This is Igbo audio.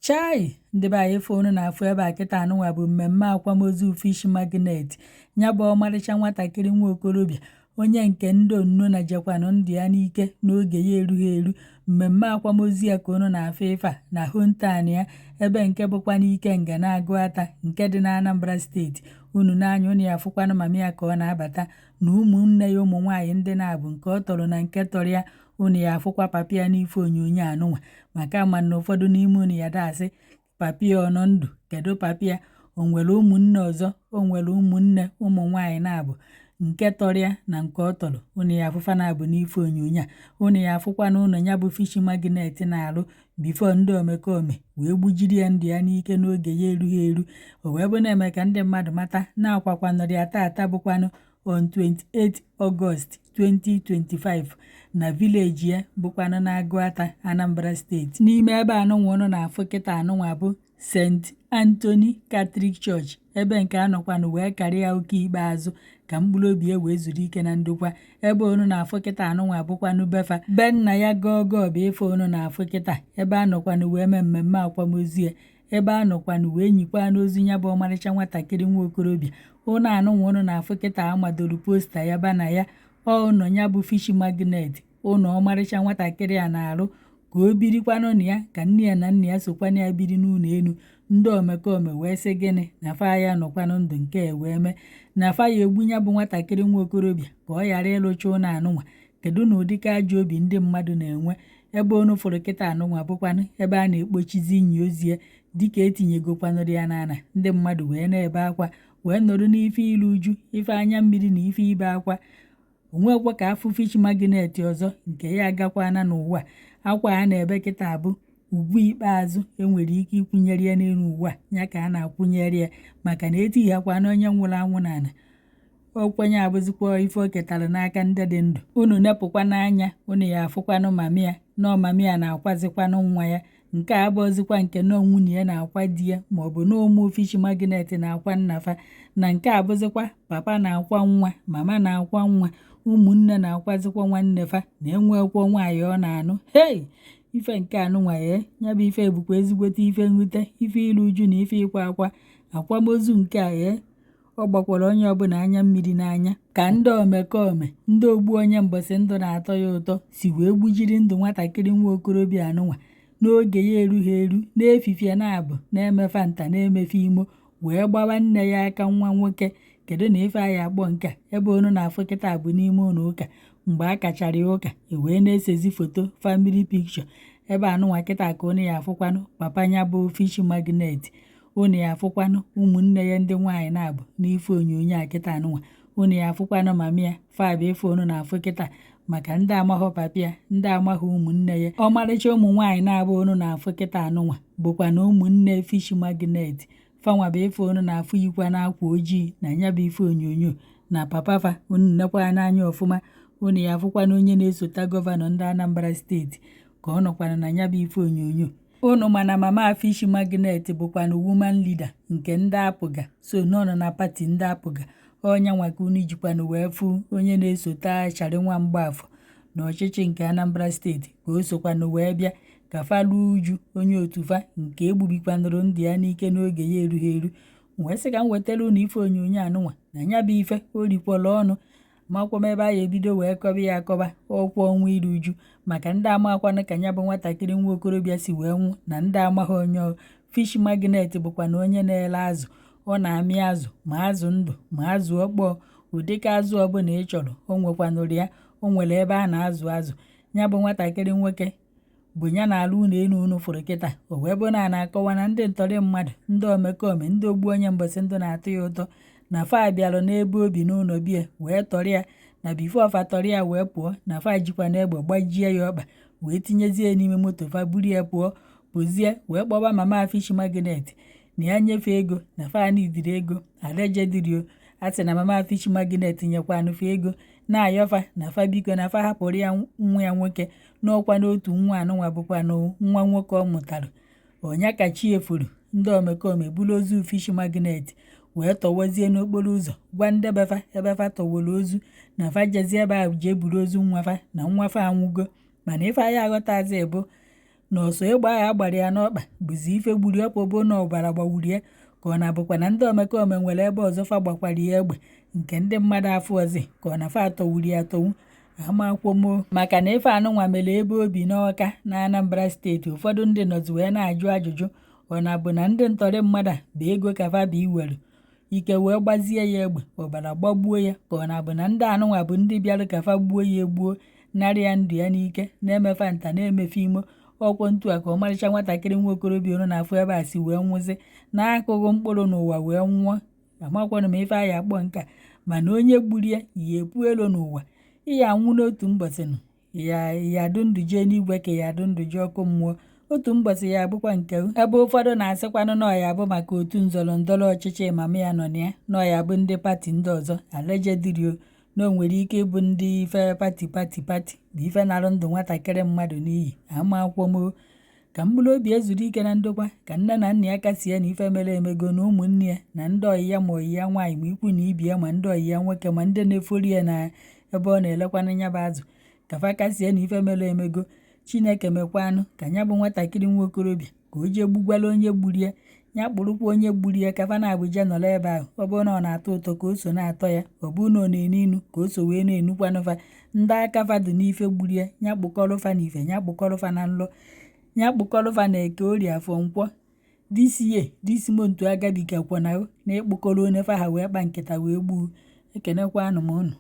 Chai ndị be anyị ife unu na-afụ ebe a kịta anụnwa bụ mmemme akwamozu Fish Magnet. Ya bụ ọmarịcha nwatakịrị nwa okorobịa onye nke ndị onno na jekwanụ ndụ ya n'ike n'oge ya erughị eru. Mmemme akwamozu ya ka unu na-afụ ife a na hometown ya, ebe nke bụkwa n'ike nga na-agụ ata nke dị na Anambra steeti. Unu n'anya unu ya afụkwanụ mama ya ka ọ na-abata na ụmụnne ya ụmụ nwaanyị ndị na-abụ nke ọ tọrọ na nke tọrọ ya. Unu ya afụkwa papa ya n'ife onyonyo anụnwa, maka ama na ụfọdụ n'ime unu ya dasị papa ya ọ nọ ndụ, kedu papa ya, o nwere ụmụnne ọzọ, o nwere ụmụnne ụmụ nwaanyị na-abụ nke tọrọ ya na nke ọ tọrọ. Unu ya afụfa na-abụ n'ife onyonyo a. Unu ya afụkwa na ụnọ ya bụ Fish Magnet na-alụ bifo ndị omekome wee gbujiri ya ndụ ya n'ike n'oge ya erughị eru. O wee bụ na-eme ka ndị mmadụ mata na akwakwanụrụ ya tata bụkwanụ on 28 August 2025 na vileji ya bụkwanụ na-Agụata, Anambra steeti. N'ime ebe anụnwa unu na-afụ kịta anụnwa bụ St. Anthony Catholic Church, ebe nke anọkwanụ wee karịa ụka ikpeazụ ka mkpụrụ obi ya wee zuru ike na ndokwa. Ebe unu na-afụ kịta anụnwa bụkwanụ befa be nna ya gogo bụ ife unu na-afụ kịta, ebe anọkwanụ wee mee mmemme akwamozu ya, ebe anọkwanụ wee nyikwa n'ozu ya bụ ọmarịcha nwatakịrị nwa okorobịa. Unu anụnwa unu na-afụ kịta amadoro posta ya ba na ya ụnọ ya bụ Fish Magnet. Ụnọ ọmarịcha nwatakịrị a na-alụ ka o birikwanụ na ya, ka nne ya na nna ya sokwana ya biri n'ụlọ elu. Ndị omekome wee sị gịnị na fa ya nọkwanụ ndụ nke wee mee na fa ya egbu ya bụ nwatakịrị nwa okorobịa ka ọ ghara ịlụcha ụlọ anụnwa. Kedu na ụdịka ajọ obi ndị mmadụ na-enwe? Ebe unu fụrụ kịta anụnwa bụkwanụ ebe a na-ekpochizi inyi ozi ya dịka etinyegokwanụrụ ya n'ana. Ndị mmadụ wee na-ebe akwa wee nọrọ n'ife ilu uju, ife anya mmiri na ife ibe akwa. Onwekwa ka afụ Fish Magnet ọzọ nke ya agakwana n'ụwa. Akwa a na-ebe kịta bụ ugwu ikpeazụ enwere ike ịkwụnyere ya n'elu ụwa ya ka a na-akwụnyere ya, maka na etighakwana onye nwụrụ anwụ n'ala. Okwenye abụzikwa ife o ketara n'aka ndị dị ndụ. Unu nepụkwa n'anya unu ya afụkwanụ mama ya na mama ya na-akwazikwanụ nwa ya. Nke a abụzikwa nke na nwunye ya na-akwa di ya maọbụ na ụmụ Fish Magnet na-akwa nnafa, na nke abụzikwa papa na-akwa nwa, mama na-akwa nwa, ụmụnne na-akwazikwa nwanne fa na-enwekwa nwaanyị ọ na-anụ. Hei, ife nke anụnwa ya bụ ife bụkwa ezigbote ife nwute, ife ilu uju na ife ịkwa akwa. Akwamozu nke a ọ gbakwara onye ọbụla anya mmiri n'anya ka ndị omekome ndị ogbu onye mbọsị ndụ na-atọ ya ụtọ si wee gbujiri ndụ nwatakịrị nwa okorobịa anụnwa n'oge ya erughị eru, na-efifie na-abụ na-emefe nta na-emefe imo wee gbawa nne ya aka nwa nwoke. Kedu na ife anyị akpọ nke a? Ebe unu na-afụ kịta bụ n'ime ụlọ ụka. Mgbe a kachara ya ụka wee na-esezi foto family picture. Ebe anụnwa kịta ka unu ya afụkwanụ papa ya bụ Fish Magnet. Unu ya afụkwanụ ụmụnne ya ndị nwaanyị na-abụ n'ife onyonyo a kịta anụnwa. Unu ya afụkwanụ mama ya. Fabụ ife unu na-afụ kịta maka ndị amaghọ papa ya, ndị amaghọ ụmụnne ya. Ọmarịcha ụmụ nwaanyị na-abụ unu na-afụ kịta anụnwa bụkwa na ụmụnne Fish Magnet. Fanwa bụ ife unu na-afụ yikwa n'akwa ojii na ya bụ ife onyonyo na papa fa. Unu nekwa n'anya ọfụma. Unu ya afụkwana onye na-esota gọvanọ ndị Anambra steeti ka ọ nọkwana na ya bụ ife onyonyo. Unu mana mama Fish Magnet bụkwana woman leader nke ndị apụga, so nọ na pati ndị apụga. Onye nwaka unu jikwanụ wee fụ onye na-esota Charlie Nwamgbafọ na ọchịchị nke Anambra steeti ka o sokwanụ wee bịa ka falu uju onye otufa nke egbubikwanụrụ ndị ya n'ike n'oge ya erughị eru. Wee sị ka m wetara unu ife onyonyo anụnwa na ya bụ ife o rikwala ọnụ makwam ebe a ya ebido wee kọba ya akọba ọkwa ọnwa iru uju, maka ndị amakwanụ ka ya bụ nwatakịrị nwa okorobịa si wee nwụ na ndị amaghị onye. Fish Magnet bụkwa na onye na-ele azụ. Ọ na-amị azụ ma azụ ndụ ma azụ ọkpọọ, ụdịka azụ ọbụla ị chọrọ o nwekwanụrụ ya. O nwere ebe a na-azụ azụ. Ya bụ nwatakịrị nwoke bụ ya na-alụ ụlọ elu unu fụrụ kịta. O wee bụ na na-akọwa na ndị ntọrị mmadụ, ndị omekome, ndị ogbu onye mbọsị ndụ na-atụ ya ụtọ na fa bịalụ n'ebe obi n'ụlọ bie wee tọrị ya, na bifo fa tọrị ya wee pụọ na fa jikwa n'egbe gbajie ya ọkpa wee tinyezie n'ime moto fa buru ya pụọ pụzie wee kpọba mama Fish Magnet na ya nyefe ego na fa nidiri ego alejedirio. A sị na mama Fish Magnet nyekwanụ fa ego na-ayọfa na fa biko na fa hapụrụ ya nwa ya nwoke n'ọkwa n'otu nwa anụnwa bụkwa na nwa nwoke ọ mụtara. Onye ka chi efuru ndị omekome buru ozu Fish Magnet wee tọwezie n'okporo ụzọ gwa ndị befa ebe fa tọwere ozu na fa jezie ebe ahụ jee buru ozu nwa fa na nwa fa anwụgo. Mana ife anyị aghọtazi bụ na ọsọ egbe ahụ agbara ya n'ọkpa bụzi ife gburu ya bụ na ọbara gbagburu ya ka ọ na-abụkwa na ndị omekome nwere ebe ọzọ fa gbakwara ya egbe nke ndị mmadụ afọ ọzi ka ọ na fa atọwuru ya atọwu amakwomo maka na ife anụnwa mere ebe obi n'Awka na Anambra steeti. Ụfọdụ ndị nọzi wee na-ajụ ajụjụ ọ na-abụ na ndị ntọrị mmadụ bụ ego ka fa bụ iwere ike wee gbazie ya egbe ọbara gbagbuo ya ka ọ na-abụ na ndị anụnwa bụ ndị bịara ka fa gbuo ya egbuo narị ya ndụ ya n'ike na-emefa nta na-emefe imo ọkwọ ntu a ka ọmarịcha nwatakịrị nwa okorobịa ọnụ na-afụ ebe a si wee nwụzi na-akụghị mkpụrụ n'ụwa wee nwụọ. Amakwanụ m ife anyị akpọ nka mana onye gburu ya ya epu elu n'ụwa ihe anwụ n'otu mbọsị nụ ya adụ ndụ jee n'igwe ka ya adụ ndụ jee ọkụ mmụọ otu mbọsị ya abụkwa nke ebe ụfọdụ na-asịkwanụ na ọya bụ maka otu ndọrọ ọchịchị mama ya nọ na ya na ọya bụ ndị pati ndị ọzọ alejedirio na o nwere ike ịbụ ndị ife pati bụ ife narụ ndụ nwatakịrị mmadụ n'iyi. Amakwomo ka mkpụrụ obi ezuru ike na ndokwa ka nne na nna ya kasie na ife mere emego na ụmụnne ya na ndị ọyị ya ma ọyị ya nwaanyị ma ikwu na ibi ya ma ndị ọyị ya nwoke ma ndị na-efori ya na ebe ọ na-elekwana nya bụ azụ ka fa kasie na ife mere emego. Chineke mekwanụ ka nya bụ nwatakịrị nwa okorobịa ka o jee gbugwala onye gburu ya ya kpụrụkwa onye gburu ya ka fa na-abụje nọrọ ebe ahụ ọ bụrụ na ọ na-atọ ụtọ ka o so na-atọ ya ọ bụrụ na ọ na-enu inu ka o so wee na-enukwanụfa ndị aka fa dị n'ife gburu ya ya kpụkọrọfa na ife ya kpụkọrọfa na nlọ ya kpụkọrọfa na Eke Orie Afọ Nkwọ disi montu agabigakwana na ịkpụkọrọ onye fa ha wee kpa nkịta wee gbuo. Ekenekwanụ m unu.